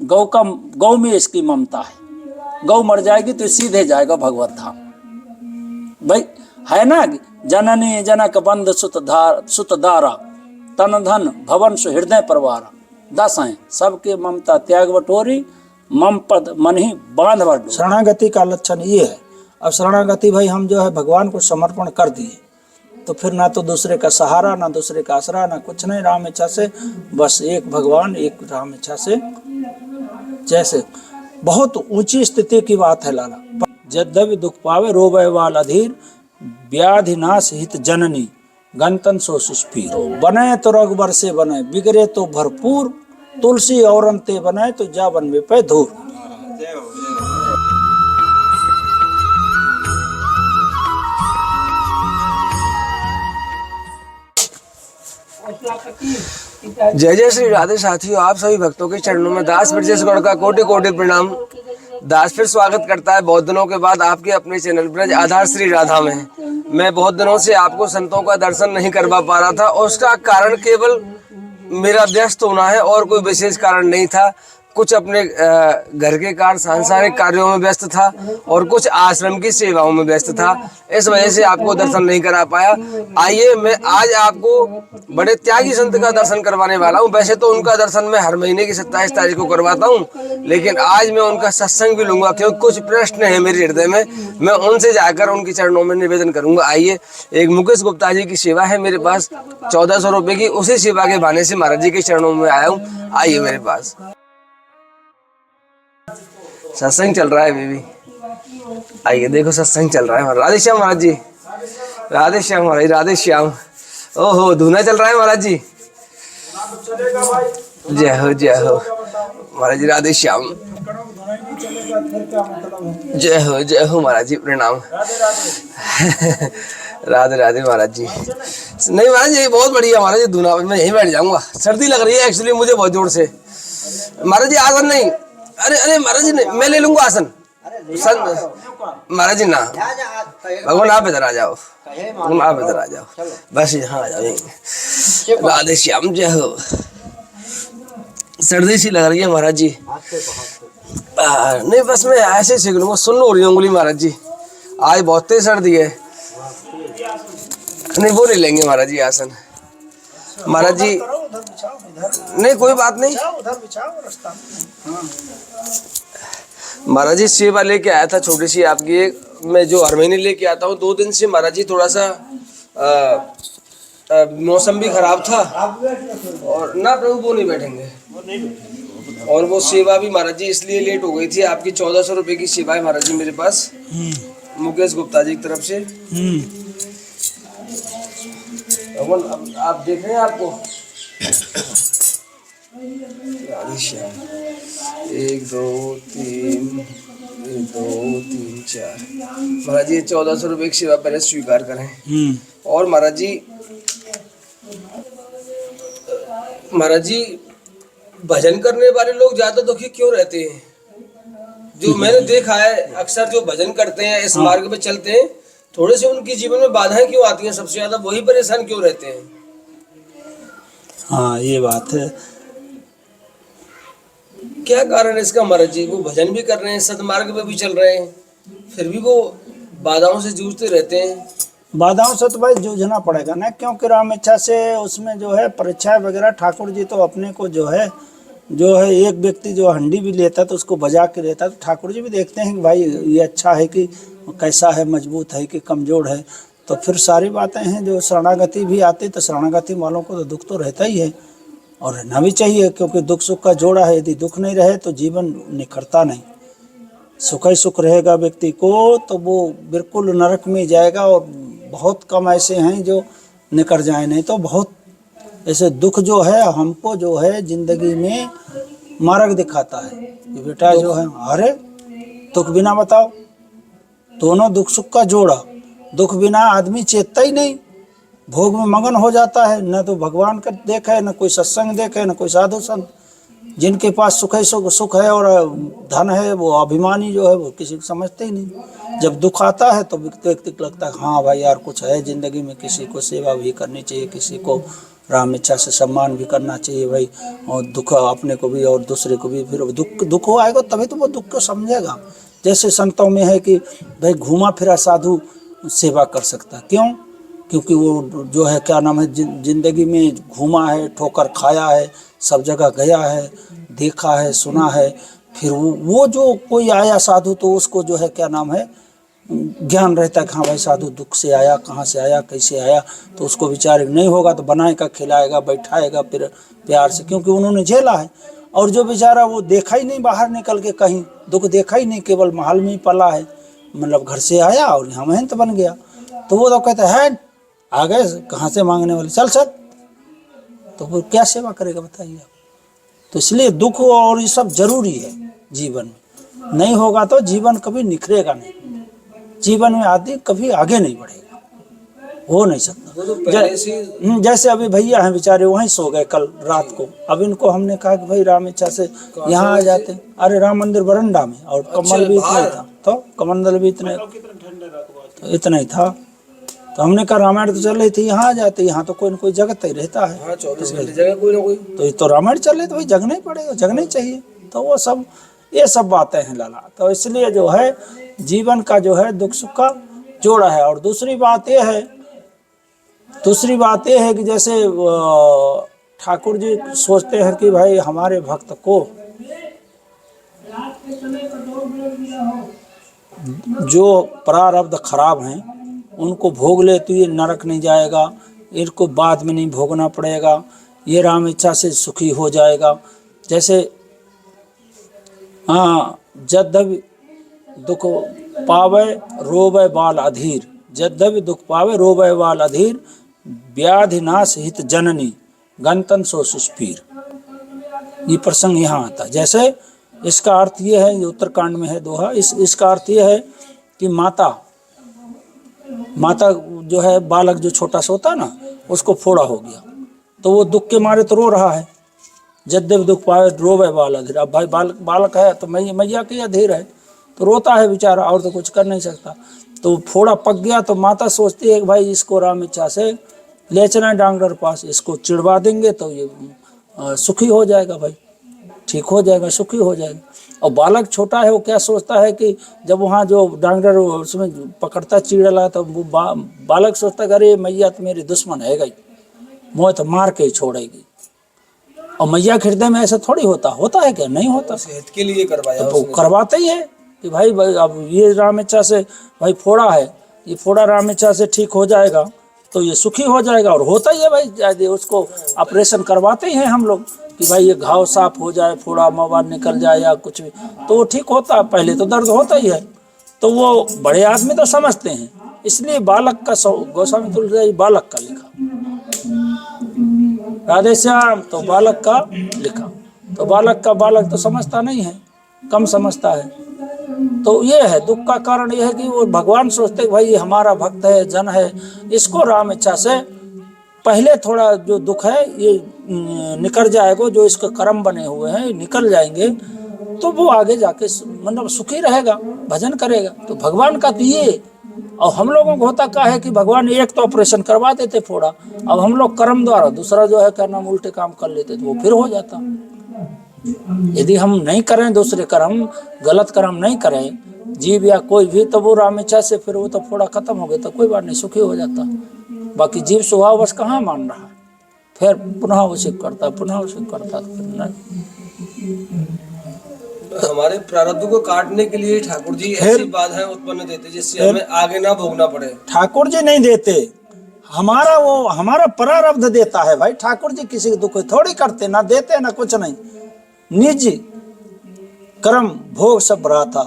गौ में इसकी ममता है। गौ मर जाएगी तो सीधे जाएगा भगवत धाम। भाई है ना, जननी जनक बंद सुत दारा, तन धन भवन सु हृदय परवारा। 10 हैं, सबके ममता त्याग बटोरी, मम पद मन ही बांध बटोरी। शरणागति का लक्षण ये है। अब शरणागति भाई हम जो है भगवान को समर्पण कर दिए तो फिर ना तो दूसरे का सहारा, ना दूसरे का आसरा, ना कुछ नहीं। राम इच्छा से बस एक भगवान, एक राम इच्छा से। जैसे बहुत ऊंची स्थिति की बात है लाला। यद्यपि दुख पावे रोवे वाल अधीर, व्याधि नाश हित जननी गंतन सो सुस्पीर। बने तो रघुबर से बने, बिगड़े तो भरपूर, तुलसी और ते बने तो जा बन में पे धूर। जय जय श्री राधे साथियों, आप सभी भक्तों के चरणों में दास ब्रजेश गौड़ का कोटि कोटि प्रणाम। दास फिर स्वागत करता है बहुत दिनों के बाद आपके अपने चैनल ब्रज आधार श्री राधा में। मैं बहुत दिनों से आपको संतों का दर्शन नहीं करवा पा रहा था और उसका कारण केवल मेरा व्यस्त होना है और कोई विशेष कारण नहीं था। कुछ अपने घर के कार्य, सांसारिक कार्यों में व्यस्त था और कुछ आश्रम की सेवाओं में व्यस्त था, इस वजह से आपको दर्शन नहीं करा पाया। आइए मैं आज आपको बड़े त्यागी संत का दर्शन करवाने वाला हूं। वैसे तो उनका दर्शन मैं हर महीने की 27 तारीख को करवाता हूं, लेकिन आज मैं उनका सत्संग भी लूंगा क्योंकि कुछ प्रश्न है मेरे हृदय में, मैं उनसे जाकर उनके चरणों में निवेदन करूंगा। आइए, एक मुकेश गुप्ता जी की सेवा है मेरे पास 1400 रुपए की, उसी सेवा के बहाने से महाराज जी के चरणों में आया हूँ। आइए मेरे पास सत्संग चल रहा है बेबी। आइए देखो सत्संग चल रहा है। राधे श्याम महाराज जी, राधे श्याम महाराज, राधे श्याम। ओहो, धुना चल रहा है महाराज जी। जय हो महाराज जी, राधे श्याम। जय हो महाराज जी, प्रणाम। राधे राधे महाराज जी। नहीं महाराज जी, बहुत बढ़िया महाराज जी धुना। मैं यहीं बैठ जाऊंगा, सर्दी लग रही है एक्चुअली मुझे बहुत जोर से। महाराज जी आसन नहीं, अरे महाराज जी मैं ले लूंगा आसन। महाराज जी ना, भगवान आप इधर आ जाओ, भगवान आप इधर आ जाओ, बस यहाँ आ जाओ। राधे श्याम, जय हो। सर्दी सी लग रही है महाराज जी। नहीं बस मैं ऐसे सीख लूंगा, सुन लो रही उंगली महाराज जी, आज बहुत तेज सर्दी है। नहीं वो ले लेंगे महाराज जी आसन। महाराज जी नहीं कोई बात नहीं। महाराज जी सेवा लेके आया था छोटी सी आपकी, एक मैं जो हर महीने लेके आता हूँ। 2 दिन से महाराज जी थोड़ा सा मौसम भी खराब था और ना प्रभु वो नहीं बैठेंगे, और वो सेवा भी महाराज जी इसलिए लेट हो गई थी। आपकी 1400 रुपए की सेवा है महाराज जी मेरे पास, मुकेश गुप्ता जी की तरफ से। आप देख रहे हैं आपको 1 2 3 4 महाराज जी 1400 रुपए की सेवा पहले स्वीकार करें। और महाराज जी भजन करने वाले लोग ज्यादा दुखी क्यों रहते हैं? जो मैंने देखा है अक्सर जो भजन करते हैं, इस मार्ग पे चलते हैं, थोड़े से उनके जीवन में बाधाएं क्यों आती हैं? सबसे ज्यादा वही परेशान क्यों रहते हैं? हाँ ये बात है। क्या कारण है इसका महाराज जी? वो भजन भी कर रहे हैं, सतमार्ग पे भी चल रहे हैं, फिर भी वो बाधाओं से जूझते रहते हैं। बाधाओं से तो भाई जूझना पड़ेगा ना, क्योंकि राम इच्छा से उसमें जो है परीक्षा वगैरह। ठाकुर जी तो अपने को जो है एक व्यक्ति जो हंडी भी लेता है तो उसको बजा के लेता है, तो ठाकुर जी भी देखते हैं कि भाई ये अच्छा है कि कैसा है, मजबूत है कि कमजोर है। तो फिर सारी बातें हैं। जो शरणागति भी आती तो शरणागति वालों को तो दुख तो रहता ही है और रहना भी चाहिए, क्योंकि दुख सुख का जोड़ा है। यदि दुख नहीं रहे तो जीवन निखरता नहीं। सुख ही सुख रहेगा व्यक्ति को तो वो बिल्कुल नरक में जाएगा, और बहुत कम ऐसे हैं जो निकल जाए। नहीं तो बहुत ऐसे दुख जो है हमको जो है जिंदगी में मार्ग दिखाता है कि बेटा जो है, अरे दुख बिना बताओ, दोनों दुख सुख का जोड़ा। दुख बिना आदमी चेतता ही नहीं, भोग में मगन हो जाता है। न तो भगवान का देखे, न कोई सत्संग देखे, न कोई साधु संत। जिनके पास सुख है और धन है, वो अभिमानी जो है वो किसी को समझते ही नहीं। जब दुख आता है तो व्यक्ति को लगता है हाँ भाई यार कुछ है जिंदगी में, किसी को सेवा भी करनी चाहिए, किसी को राम इच्छा से सम्मान भी करना चाहिए भाई, और दुख अपने को भी और दूसरे को भी। फिर दुख आएगा तभी तो वो दुख को समझेगा। जैसे संतों में है कि भाई घूमा फिरा साधु सेवा कर सकता है, क्यों? क्योंकि वो जो है क्या नाम है, जिंदगी में घूमा है, ठोकर खाया है, सब जगह गया है, देखा है, सुना है। फिर वो जो कोई आया साधु तो उसको जो है क्या नाम है, ज्ञान रहता है कि हाँ भाई साधु दुख से आया, कहाँ से आया, कैसे आया। तो उसको विचार नहीं होगा तो बनाएगा, खिलाएगा, बैठाएगा फिर प्यार से, क्योंकि उन्होंने झेला है। और जो बेचारा वो देखा ही नहीं बाहर निकल के, कहीं दुख देखा ही नहीं, केवल महल में ही पला है, मतलब घर से आया और यहाँ महंत बन गया, तो वो तो कहता है आ गए कहाँ से मांगने वाले, चल चल। तो वो क्या सेवा करेगा बताइए आप। तो इसलिए दुख और ये सब जरूरी है जीवन में, नहीं होगा तो जीवन कभी निखरेगा नहीं, जीवन में आदमी कभी आगे नहीं बढ़ेगा, हो नहीं सकता। जैसे अभी भैया हैं बेचारे वहीं सो गए कल रात को, अब इनको हमने कहा कि भाई राम इच्छा से यहाँ आ जाते, अरे राम मंदिर बरंडा में, और कमल भी इतना ही था, तो कमंडल भी इतना ही था। तो हमने कहा रामायण तो चल रही थी, यहाँ आ जाते, यहाँ तो कोई न कोई जगत ही रहता है, 24 घंटे जगह कोई ना कोई। तो ये तो रामायण चल रही तो भाई जगना ही पड़ेगा, जगना ही चाहिए। तो वो सब ये सब बातें हैं लाला। तो इसलिए जो है जीवन का जो है दुख सुख का जोड़ा है। और दूसरी बात ये है कि जैसे ठाकुर जी सोचते हैं कि भाई हमारे भक्त को जो प्रारब्ध खराब हैं उनको भोग ले तो ये नरक नहीं जाएगा, इनको बाद में नहीं भोगना पड़ेगा, ये राम इच्छा से सुखी हो जाएगा। जैसे हाँ, जद्दवि दुख पावे रोवे बाल अधीर, जद्दवि दुख पावे रोवे बाल अधीर, व्याधि नाश हित जननी गंतन सो सुस्पीर। ये प्रसंग यहाँ आता है। जैसे इसका अर्थ ये है, ये उत्तरकांड में है दोहा, इसका अर्थ ये है कि माता जो है, बालक जो छोटा सा होता है ना, उसको फोड़ा हो गया तो वो दुख के मारे तो रो रहा है, जद्दव दुख पाए रोवे बाल अधीर। अब भाई बालक है तो मैया की अधीर है तो रोता है बेचारा, और तो कुछ कर नहीं सकता। तो फोड़ा पक गया तो माता सोचती है कि भाई इसको राम इच्छा से ले चलें डॉक्टर पास, इसको चिड़वा देंगे तो ये सुखी हो जाएगा, भाई ठीक हो जाएगा, सुखी हो जाएगा। और बालक छोटा है, वो क्या सोचता है कि जब वहाँ जो डॉक्टर उसमें पकड़ता चीड़ला तो वो बालक सोचता है अरे मैया तो मेरी दुश्मन है गई, मोह तो मार के ही छोड़ेगी। और मैया के हृदय में ऐसा थोड़ी होता है क्या? नहीं होता। सेहत के लिए करवाया, तो करवाते ही है कि भाई अब ये राम इच्छा से भाई फोड़ा है, ये फोड़ा राम इच्छा से ठीक हो जाएगा तो ये सुखी हो जाएगा। और होता ही है भाई, उसको ऑपरेशन करवाते ही हैं हम लोग कि भाई ये घाव साफ हो जाए, फोड़ा मवाद निकल जाए या कुछ भी, तो वो ठीक होता है। पहले तो दर्द होता ही है, तो वो बड़े आदमी तो समझते हैं, इसलिए बालक का गोस्वामी तुलसीदास बालक का लिखा, राधे श्याम तो बालक का लिखा। तो बालक तो समझता नहीं है, कम समझता है। तो ये है दुख का कारण, ये है कि वो भगवान सोचते भाई ये हमारा भक्त है, जन है, इसको राम इच्छा से पहले थोड़ा जो दुख है ये निकल जाएगा, जो इसके कर्म बने हुए हैं निकल जाएंगे तो वो आगे जाके मतलब सुखी रहेगा, भजन करेगा। तो भगवान का तो ये, और हम लोगों को होता क्या है कि भगवान एक तो ऑपरेशन करवा देते फोड़ा, अब हम लोग कर्म द्वारा दूसरा जो है करना उल्टे काम कर लेते तो वो फिर हो जाता। यदि हम नहीं करें दूसरे कर्म, गलत कर्म नहीं करें, जीव या कोई भी, तो वो राम इच्छा से फिर वो तो फोड़ा खत्म हो गया तो कोई बात नहीं, सुखी हो जाता। बाकी जीव स्वभाव बस कहाँ मान रहा है, फिर पुनः उसे करता, पुनः उसे करता, फिर नहीं। तो हमारे प्रारब्ध को काटने के लिए ठाकुर जी ऐसी बाधाएं उत्पन्न देते जिससे हमें आगे ना भोगना पड़े। ठाकुर जी नहीं देते, हमारा प्रारब्ध देता है भाई। ठाकुर जी किसी को दुख थोड़ी करते, ना देते ना कुछ नहीं, निज कर्म भोग सब रहा था,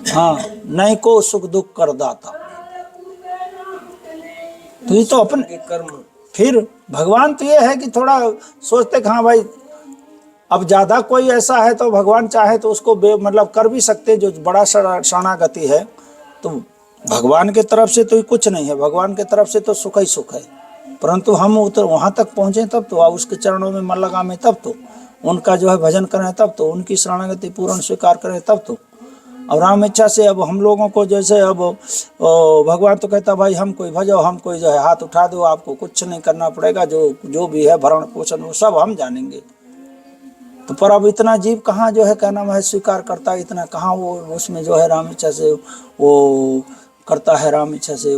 हाँ नहीं को सुख दुख कर दाता। तो ये तो अपने कर्म। फिर भगवान तो ये है कि थोड़ा सोचते कि हाँ भाई अब ज्यादा कोई ऐसा है तो भगवान चाहे तो उसको मतलब कर भी सकते, जो बड़ा शरणागति है। तो भगवान के तरफ से तो कुछ नहीं है, भगवान के तरफ से तो सुख ही सुख है, परंतु हम वहां तक पहुंचे तब तो, उसके चरणों में मन लगाएं तब तो, उनका जो है भजन करें तब तो, उनकी शरणागति पूर्ण स्वीकार करें तब तो। और राम इच्छा से अब हम लोगों को जैसे अब भगवान तो कहता भाई हम कोई भजो, हम कोई जो है हाथ उठा दो, आपको कुछ नहीं करना पड़ेगा, जो भी है भरण पोषण वो सब हम जानेंगे। तो पर अब इतना जीव कहाँ जो है क्या नाम है स्वीकार करता है, इतना कहाँ वो उसमें जो है राम इच्छा से वो करता है, राम इच्छा से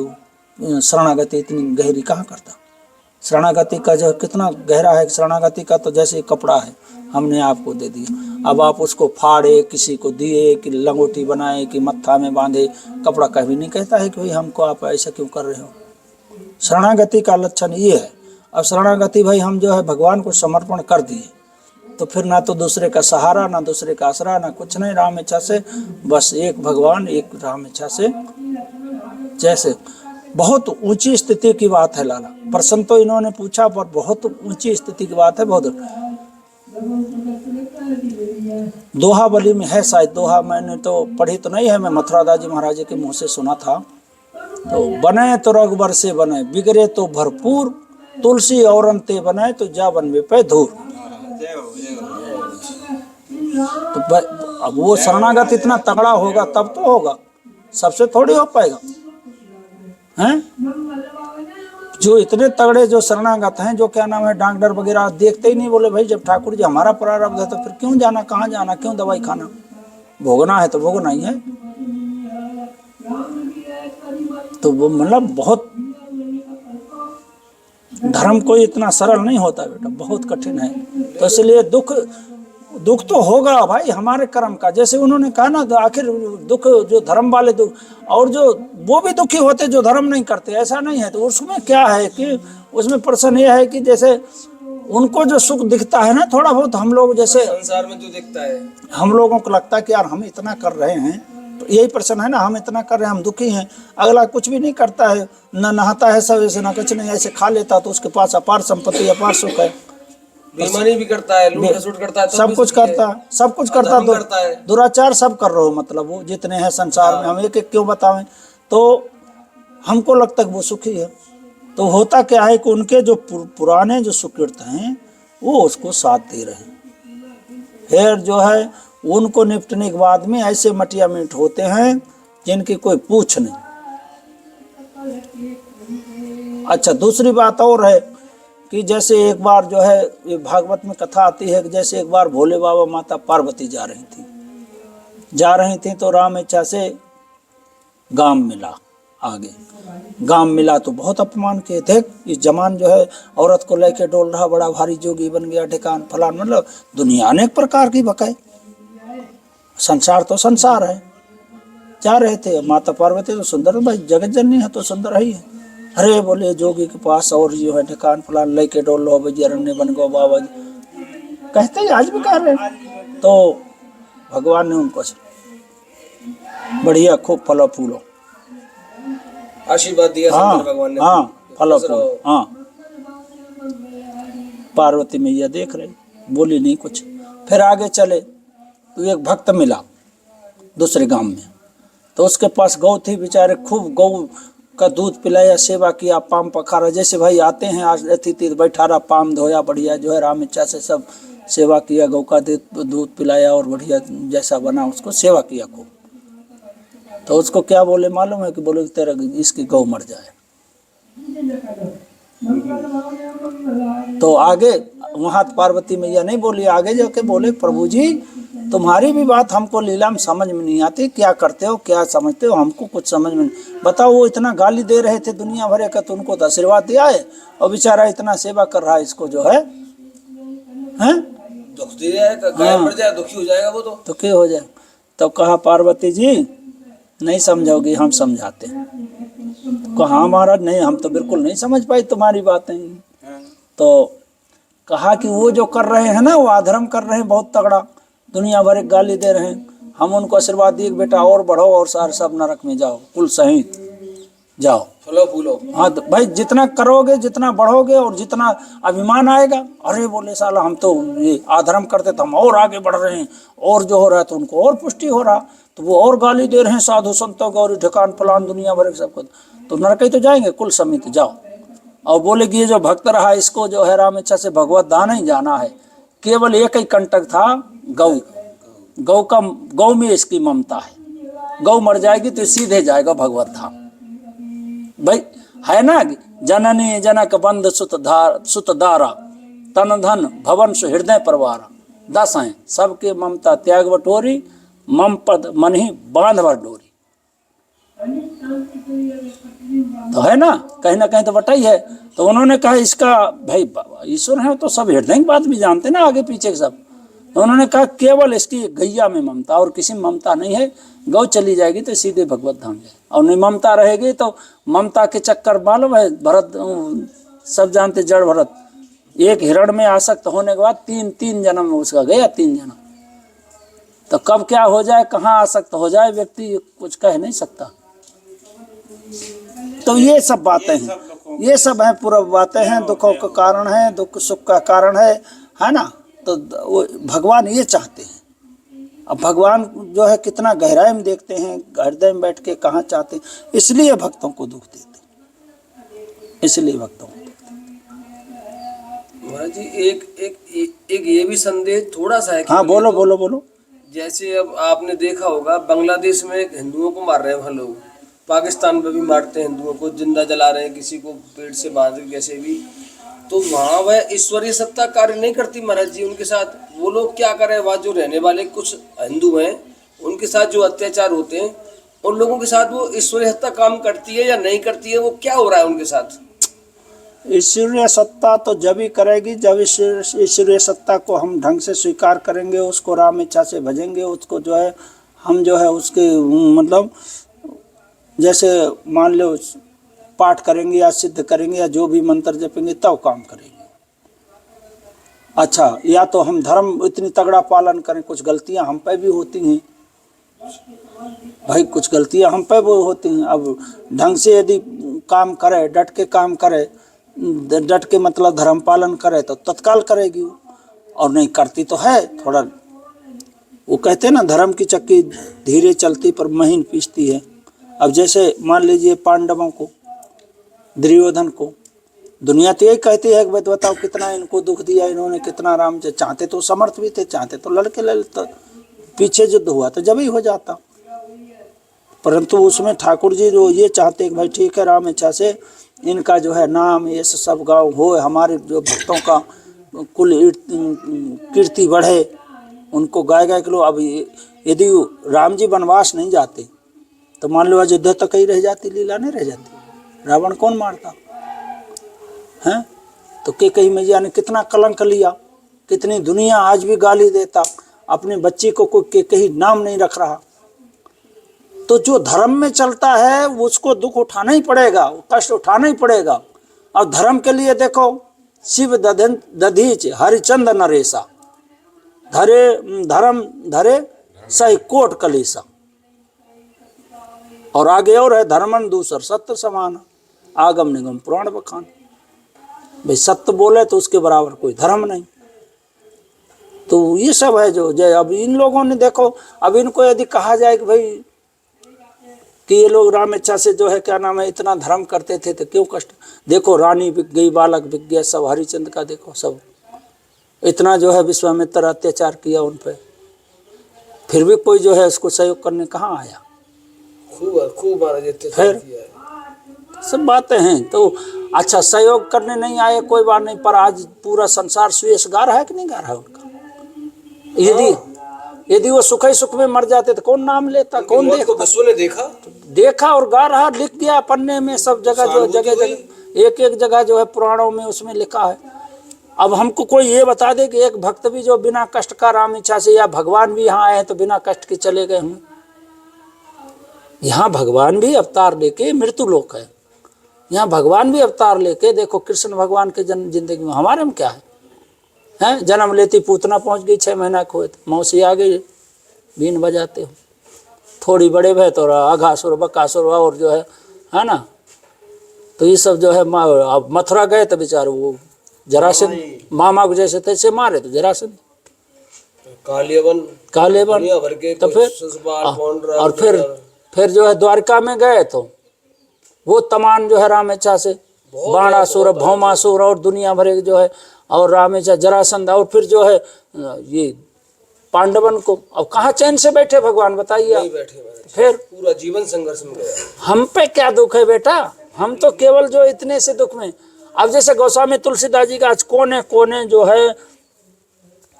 शरणागति इतनी गहरी कहाँ करता। शरणागति का जो कितना गहरा है, शरणागति का तो जैसे कपड़ा है, हमने आपको दे दिया, अब आप उसको फाड़े, किसी को दिए, कि लंगोटी बनाए, कि मत्था में बांधे, कपड़ा कभी नहीं कहता है कि भाई हमको आप ऐसा क्यों कर रहे हो। शरणागति का लक्षण ये है। अब शरणागति भाई हम जो है भगवान को समर्पण कर दिए, तो फिर ना तो दूसरे का सहारा, ना दूसरे का आसरा, ना कुछ नहीं, राम इच्छा से बस एक भगवान, एक राम इच्छा से। जैसे बहुत ऊंची स्थिति की बात है लाला, प्रश्न तो इन्होंने पूछा पर बहुत ऊंची स्थिति की बात है। बहुत दोहावली में है शायद, दोहा मैंने तो पढ़ी तो नहीं है, मैं मथुरादास जी महाराज के मुंह से सुना था। तो बने तो रघुबर से बने, बिगड़े तो भरपूर, तुलसी औरन ते बने तो जा बन में पे धूर। तो अब वो शरणागत इतना तगड़ा होगा तब तो होगा, सबसे थोड़ी हो पाएगा हैं। जो इतने तगड़े जो शरणागत हैं, जो क्या नाम है डॉक्टर वगैरह देखते ही नहीं, बोले भाई जब ठाकुर जी हमारा प्रारब्ध है तो फिर क्यों जाना, कहाँ जाना, क्यों दवाई खाना, भोगना है तो भोगना ही है। तो वो मतलब बहुत धर्म कोई इतना सरल नहीं होता बेटा, बहुत कठिन है। तो इसलिए दुख तो होगा भाई हमारे कर्म का, जैसे उन्होंने कहा ना, तो आखिर दुख जो धर्म वाले दुख, और जो वो भी दुखी होते जो धर्म नहीं करते, ऐसा नहीं है। तो उसमें क्या है कि उसमें प्रश्न ये है कि जैसे उनको जो सुख दिखता है ना थोड़ा बहुत, हम लोग जैसे संसार में जो दिखता है, हम लोगों को लगता है कि यार हम इतना कर रहे हैं, तो यही प्रश्न है ना, हम इतना कर रहे हैं, हम दुखी हैं, अगला कुछ भी नहीं करता है, न नहाता है सब ऐसे, ना कुछ नहीं, ऐसे खा लेता, तो उसके पास अपार संपत्ति, अपार सुख है, बेईमानी भी करता है, लूट खसुट करता है, सब कुछ करता है, सब कुछ करता है, दुराचार सब कर रहे हो, मतलब वो जितने हैं संसार में, हम एक एक क्यों बतावें। तो हमको लगता है वो सुखी है। तो होता क्या है कि उनके जो पुराने जो सुकृत हैं वो उसको साथ दे रहे हैं। फिर जो है उनको निपटने के बाद में ऐसे मटिया मीट होते हैं जिनकी कोई पूछ नहीं। अच्छा, दूसरी बात और है कि जैसे एक बार जो है ये भागवत में कथा आती है कि जैसे एक बार भोले बाबा माता पार्वती जा रही थी तो राम इच्छा से गाम मिला, आगे गाम मिला तो बहुत अपमान किए थे। इस जमान जो है औरत को लेके डोल रहा, बड़ा भारी जोगी बन गया, ठिकान फलान, मतलब दुनिया अनेक प्रकार की बकाए, संसार तो संसार है। जा रहे थे माता पार्वती तो सुंदर, भाई जगत जननी है तो सुंदर ही है। अरे बोले जोगी के पास और जो है ठिकान फलान लेके डोल लो, भाई अरण्य बन गो बाबा जी, कहते हैं आज भी कह रहे। तो भगवान ने उनको बढ़िया खूब फलो फूलो आशीर्वाद दिया। हाँ, भगवान ने, हाँ फलो फूलो, हाँ। पार्वती मैया देख रही, बोली नहीं कुछ। फिर आगे चले तो एक भक्त मिला दूसरे गांव में, तो उसके पास गौ थी, बेचारे खूब गौ का दूध पिलाया, सेवा किया, पाम पखारा, जैसे भाई आते हैं आज अतिथि बैठा रहा, पाम धोया, बढ़िया जो है राम इच्छा से सब सेवा किया, गौ का दूध पिलाया और बढ़िया जैसा बना उसको सेवा किया खूब। तो उसको क्या बोले मालूम है कि बोले तेरा इसकी गौ मर जाए। तो आगे वहां पार्वती मैया नहीं बोली, आगे जाके बोले प्रभु जी तुम्हारी भी बात हमको लीला में समझ में नहीं आती, क्या करते हो, क्या समझते हो, हमको कुछ समझ में नहीं। बताओ वो इतना गाली दे रहे थे दुनिया भरे का, तो उनको तो आशीर्वाद दिया है, और बेचारा इतना सेवा कर रहा है, इसको जो है दुख दे जाएगा, गाय मर जाए दुखी हो जाएगा, वो तो दुखी हो जाए। तो कहा पार्वती जी नहीं समझोगी, हम समझाते हैं। कहा महाराज नहीं, हम तो बिल्कुल नहीं समझ पाई तुम्हारी बातें। तो कहा कि वो जो कर रहे हैं ना, वो अधर्म कर रहे हैं बहुत तगड़ा, दुनिया भर गाली दे रहे हैं, हम उनको आशीर्वाद दिए बेटा और बढ़ो और सारे सब नरक में जाओ, कुल सहित जाओ, फलो फूलो। हाँ तो भाई जितना करोगे, जितना बढ़ोगे और जितना अभिमान आएगा, अरे बोले साला हम तो ये अधर्म करते तो हम और आगे बढ़ रहे हैं, और जो हो रहा है तो उनको और पुष्टि हो रहा, तो वो और गाली दे रहे हैं साधु संतों गौरी ठिकान फलान दुनिया भर सबको, तो नरक ही तो जाएंगे कुल समित जाओ। और बोले कि ये जो भक्त रहा इसको जो है राम इच्छा से भगवत दान ही जाना है, केवल एक ही कंटक था, गौ में इसकी ममता है, गौ मर जाएगी तो सीधे जाएगा भगवत धाम। भाई है ना, जननी जनक बंध सुत दारा, तन धन भवन सु हृदय परवारा। 10 हैं, सबके ममता त्याग बटोरी, मम पद मन ही बांध भर डोरी। तो है ना कहीं तो बटाई है। तो उन्होंने कहा इसका भाई ईश्वर है तो सब हृदय की बात भी जानते ना आगे पीछे सब। तो उन्होंने कहा केवल इसकी गैया में ममता, और किसी में ममता नहीं है। गौ चली जाएगी तो सीधे भगवत धाम जाए, और नहीं ममता रहेगी तो ममता के चक्कर मालूम है भरत, सब जानते जड़ भरत, एक हिरण में आसक्त होने के बाद तीन जन्म उसका गया, 3 जन्म। तो कब क्या हो जाए, कहाँ आसक्त हो जाए व्यक्ति कुछ कह नहीं सकता। तो ये सब बातें हैं, ये सब है पूरा बातें हैं, दुखों का कारण है, दुख सुख का कारण है ना। तो भगवान ये चाहते हैं। अब भगवान जो है कितना गहराई में देखते हैं, हृदय में बैठ के कहाँ चाहते हैं, इसलिए भक्तों को दुख देते हैं, इसलिए भक्तों को। महाराज जी एक ये भी संदेश थोड़ा सा है। हाँ बोलो बोलो बोलो। जैसे अब आपने देखा होगा बांग्लादेश में हिंदुओं को मार रहे हैं लोग, पाकिस्तान में भी मारते हैं हिंदुओं को, जिंदा जला रहे हैं, किसी को पेड़ से बांध के कैसे भी। तो वहाँ वह ईश्वरीय सत्ता कार्य नहीं करती महाराज जी उनके साथ। वो लोग क्या करें, वहाँ जो रहने वाले कुछ हिंदू हैं उनके साथ जो अत्याचार होते हैं उन लोगों के साथ वो ईश्वरीय सत्ता काम करती है या नहीं करती है, वो क्या हो रहा है उनके साथ? ईश्वरीय सत्ता तो जब ही करेगी जब ईश्वरीय सत्ता को हम ढंग से स्वीकार करेंगे, उसको राम इच्छा से भजेंगे, उसको जो है हम जो है उसके मतलब जैसे मान लो पाठ करेंगे या सिद्ध करेंगे या जो भी मंत्र जपेंगे तब काम करेंगे। अच्छा, या तो हम धर्म इतनी तगड़ा पालन करें, कुछ गलतियां हम पे भी होती हैं भाई, कुछ गलतियां हम पे भी होती हैं। अब ढंग से यदि काम करे, डट के काम करे, डट के मतलब धर्म पालन करे तो तत्काल करेगी वो, और नहीं करती तो है थोड़ा। वो कहते हैं ना धर्म की चक्की धीरे चलती पर महीन पीसती है। अब जैसे मान लीजिए पांडवों को, दुर्योधन को, दुनिया तो यही कहती है कि बताओ कितना इनको दुख दिया इन्होंने, कितना राम से चाहते तो समर्थ भी थे, चाहते तो लड़के लड़ते, पीछे युद्ध हुआ तो जब ही हो जाता। परंतु उसमें ठाकुर जी जो ये चाहते कि भाई ठीक है राम इच्छा से इनका जो है नाम ये सब गाँव हो, हमारे जो भक्तों का कुल कीर्ति बढ़े, उनको गाय गाय के लो। अब यदि राम जी वनवास नहीं जाते तो मान लो अयोध्या तक ही रह जाती, लीला नहीं रह जाती, रावण कौन मारता हैं? तो के कहीं मैया ने कितना कलंक लिया, कितनी दुनिया आज भी गाली देता, अपने बच्ची को कोई के कहीं नाम नहीं रख रहा। तो जो धर्म में चलता है उसको दुख उठाना ही पड़ेगा, कष्ट उठाना ही पड़ेगा। और धर्म के लिए देखो शिव दधीच हरिचंद नरेशा, धरे धर्म धरे सही कोट कलेसा। और आगे और है धर्मन दूसर सत्य समान, आगम निगम पुराण बखान। भाई सत्य बोले तो उसके बराबर कोई धर्म नहीं। तो ये सब है जो जय। अब इन लोगों ने देखो, अब इनको यदि कहा जाए कि भाई कि ये लोग राम इच्छा से जो है क्या नाम है इतना धर्म करते थे तो क्यों कष्ट। देखो रानी बिक गई, बालक बिक गया, सब हरिचंद का देखो सब इतना जो है विश्वामित्र अत्याचार किया उन पर, फिर भी कोई जो है उसको सहयोग करने कहाँ आया। खूब फिर सब बातें हैं। तो अच्छा सहयोग करने नहीं आए कोई बात नहीं, पर आज पूरा संसार सुयश गा रहा है कि नहीं गा रहा है उनका। यदि वो सुख ही सुख में मर जाते तो कौन नाम लेता, कौन देखा और गा रहा, लिख दिया पन्ने में सब जगह, जो जगह एक जगह जो है पुराणों में उसमें लिखा है। अब हमको कोई ये बता दे कि एक भक्त भी जो बिना कष्ट का राम इच्छा से, या भगवान भी यहाँ आए हैं तो बिना कष्ट के चले गए हों। यहाँ भगवान भी अवतार लेके, मृत्यु लोक है, यहाँ भगवान भी अवतार लेके, देखो कृष्ण भगवान के जिंदगी में, हमारे में क्या है, हैं जन्म लेती पूतना पहुंच गई, 6 महीना के हुए थे, मौसी आ गई बीन बजाते हो, थोड़ी बड़े भय तो अघासुर बकासुर और जो है ना। तो ये सब जो है अब मथुरा गए तो बेचारे वो जरासंध मामा को जैसे तैसे मारे तो जरासंध कालेबन तो फिर और फिर जो है द्वारका में गए तो वो तमाम जो है राम इच्छा से बाणासुर भौमासुर और दुनिया भरे जो है, और राम इच्छा जरासंध, और फिर जो है ये पांडवन को। अब कहाँ चैन से बैठे भगवान बताइए। फिर पूरा जीवन संघर्ष में गया। हम पे क्या दुख है बेटा, हम तो केवल जो इतने से दुख में। अब जैसे गोस्वामी तुलसीदास जी का आज कोने कोने जो है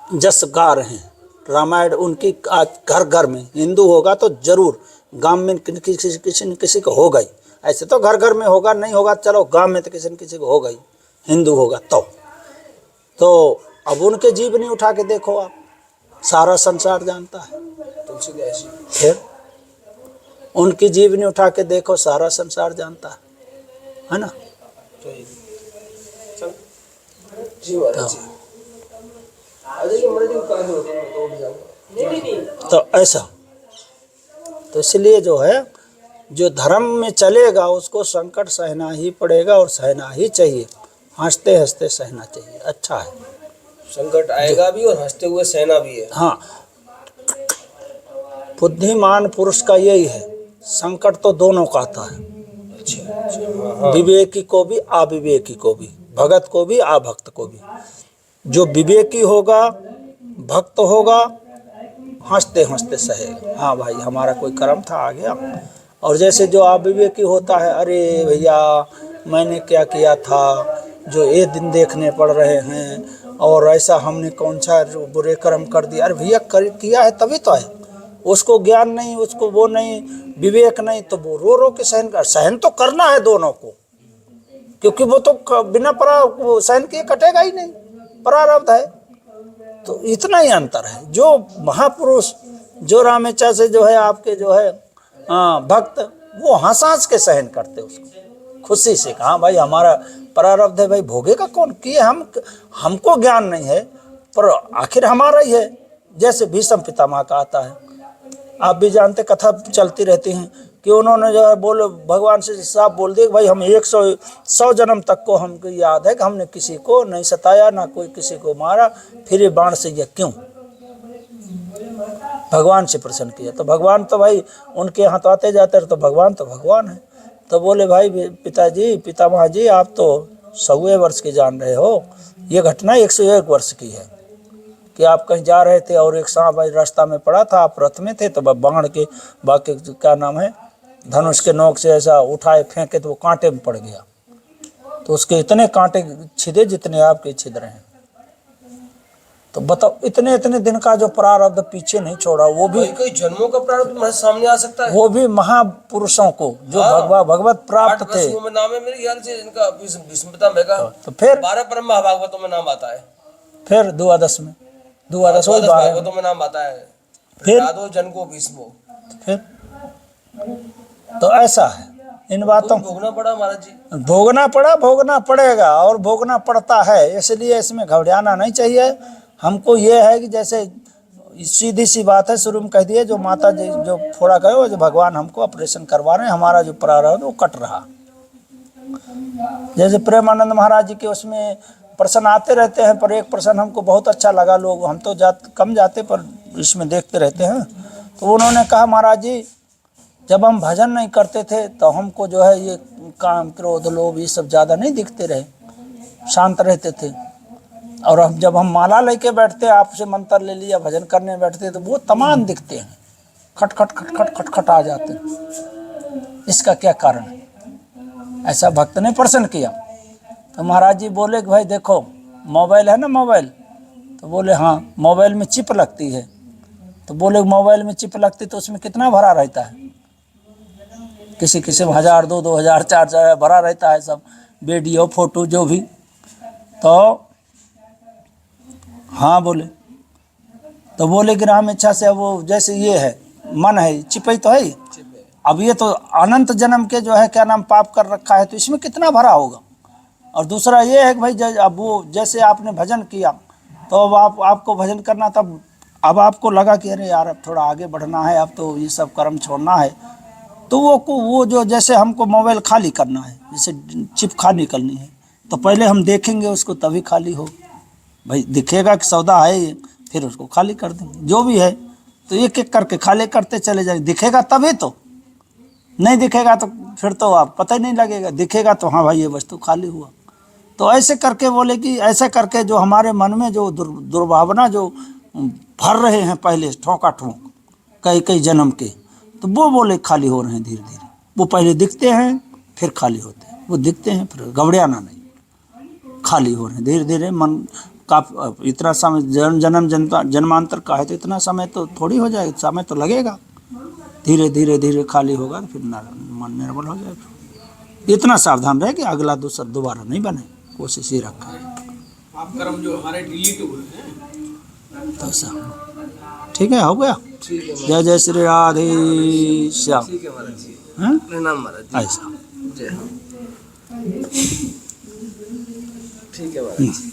जस गा रहे हैं रामायण उनकी, आज घर घर में हिंदू होगा तो जरूर, गांव में किसी न किसी को होगा ही। ऐसे तो घर घर में होगा, नहीं होगा चलो गांव में तो किसी न किसी को होगा ही, हिंदू होगा तो अब उनके जीवनी उठा के देखो आप, सारा संसार जानता है। तुलसीदास जी फिर उनकी जीवनी उठा के देखो, सारा संसार जानता है ना। जी महाराज जी। तो ऐसा, तो इसलिए जो है जो धर्म में चलेगा उसको संकट सहना ही पड़ेगा और सहना ही चाहिए, हंसते हंसते सहना चाहिए, अच्छा है। संकट आएगा भी और हंसते हुए सहना भी है। हाँ, बुद्धिमान पुरुष का यही है, संकट तो दोनों का आता है, अच्छा। विवेकी को भी अविवेकी को भी, भगत को भी अभक्त को भी। जो विवेकी होगा, भक्त होगा, हंसते हंसते सहेगा, हाँ भाई हमारा कोई कर्म था आ गया। और जैसे जो अविवेकी होता है, अरे भैया मैंने क्या किया था जो ये दिन देखने पड़ रहे हैं, और ऐसा हमने कौन सा बुरे कर्म कर दिया। अरे भैया किया है तभी तो है, उसको ज्ञान नहीं, उसको वो नहीं, विवेक नहीं, तो वो रो रो के सहन तो करना है दोनों को, क्योंकि वो तो बिना सहन किए कटेगा ही नहीं, प्रारब्ध है। तो इतना ही अंतर है। जो महापुरुष जो रामेचा से जो है आपके जो है भक्त, वो हंस हंस के सहन करते उसको, खुशी से कहा भाई हमारा प्रारब्ध है भाई, भोगेगा कौन, किए हमको ज्ञान नहीं है पर आखिर हमारा ही है। जैसे भीष्म पितामह का आता है, आप भी जानते, कथा चलती रहती हैं कि उन्होंने जो है बोले भगवान से साफ बोल दिया भाई हम 100 जन्म तक को हमको याद है कि हमने किसी को नहीं सताया, ना कोई किसी को मारा, फिर ये बाण से ये क्यों, भगवान से प्रसन्न किया। तो भगवान तो भाई उनके यहाँ तो आते जाते रहे, तो भगवान तो भगवान है। तो बोले भाई पिताजी पितामह जी आप तो 100 वर्ष की जान रहे हो, ये घटना 101 वर्ष की है कि आप कहीं जा रहे थे और एक सांप रास्ता में पड़ा था, आप रथ में थे, तो बाण के बाकी क्या नाम है धनुष के नोक से ऐसा उठाए फेंके तो वो कांटे में पड़ गया, तो उसके इतने कांटे छिदे जितने आपके छिद रहे हैं। तो बताओ इतने इतने दिन का जो प्रारब्ध पीछे नहीं छोड़ा, वो भी कई जन्मों का प्रारब्ध सामने आ सकता है, वो भी महापुरुषों को जो भगवत प्राप्त थे। में नाम है मेरे ख्याल से इनका भीष्मपितामह में का, तो फिर 12 परम महाभागवतों में नाम आता है, फिर द्वादश में भागवतों में नाम आता है, फिर जन को भीष्मो। फिर तो ऐसा है, इन बातों भोगना पड़ा महाराज जी, भोगना पड़ेगा और भोगना पड़ता है, इसलिए इसमें घबराना नहीं चाहिए। हमको ये है कि जैसे सीधी सी बात है, शुरू में कह दिए जो माता जी जो फोड़ा गए वो जो भगवान हमको ऑपरेशन करवा रहे हैं, हमारा जो प्रारब्ध वो कट रहा। जैसे प्रेमानंद महाराज जी के उसमें प्रश्न आते रहते हैं, पर एक प्रश्न हमको बहुत अच्छा लगा, लोग हम तो कम जाते पर इसमें देखते रहते हैं। तो उन्होंने कहा महाराज जी जब हम भजन नहीं करते थे तो हमको जो है ये काम क्रोध लोभ ये सब ज़्यादा नहीं दिखते रहे, शांत रहते थे, और अब जब हम माला लेके बैठते आपसे मंत्र ले लिया भजन करने बैठते तो वो तमाम दिखते हैं, खट खट खट खट खट खट आ जाते हैं। इसका क्या कारण है? ऐसा भक्त ने प्रश्न किया। तो महाराज जी बोले कि भाई देखो मोबाइल है ना, मोबाइल, तो बोले हाँ मोबाइल में चिप लगती है। तो बोले मोबाइल में चिप लगती तो उसमें कितना भरा रहता है, किसी किसी में 1000 2000 4000 भरा रहता है, सब वीडियो फोटो जो भी। तो हाँ बोले, तो बोले कि राम इच्छा से वो जैसे ये है मन है चिपई तो है, अब ये तो अनंत जन्म के जो है क्या नाम पाप कर रखा है, तो इसमें कितना भरा होगा। और दूसरा ये है कि भाई अब वो जैसे आपने भजन किया तो अब आपको भजन करना, तब अब आपको लगा कि अरे यार अब थोड़ा आगे बढ़ना है, अब तो ये सब कर्म छोड़ना है, तो वो जो जैसे हमको मोबाइल खाली करना है, जैसे चिप खाली करनी है, तो पहले हम देखेंगे उसको तभी खाली हो, भाई दिखेगा कि सौदा है ये, फिर उसको खाली कर देंगे जो भी है। तो एक एक करके खाली करते चले जाएंगे, दिखेगा तभी तो, नहीं दिखेगा तो फिर तो आप पता ही नहीं लगेगा, दिखेगा तो हाँ भाई ये वस्तु खाली हुआ। तो ऐसे करके बोले कि ऐसे करके जो हमारे मन में जो दुर्भावना जो भर रहे हैं पहले ठोका ठोक कई कई जन्म के, तो वो बोले खाली हो रहे हैं धीरे धीरे। वो पहले दिखते हैं फिर खाली होते हैं, वो दिखते हैं फिर घबराना नहीं, खाली हो रहे हैं धीरे धीरे। मन का इतना समय जन्मांतर का है तो इतना समय तो थोड़ी हो जाएगा, समय तो लगेगा। धीरे धीरे धीरे खाली होगा तो फिर मन निर्मल हो जाएगा। इतना सावधान रहे कि अगला दूसरा दोबारा नहीं बने, कोशिश ही रखें। आप कर्म जो हमारे डिलीट हुए हैं तो ऐसा ठीक है, हो गया। जय जय श्री राधे श्याम। ठीक है महाराज जी, हैं? प्रणाम महाराज जी। ऐसा जय हो। ठीक है महाराज जी।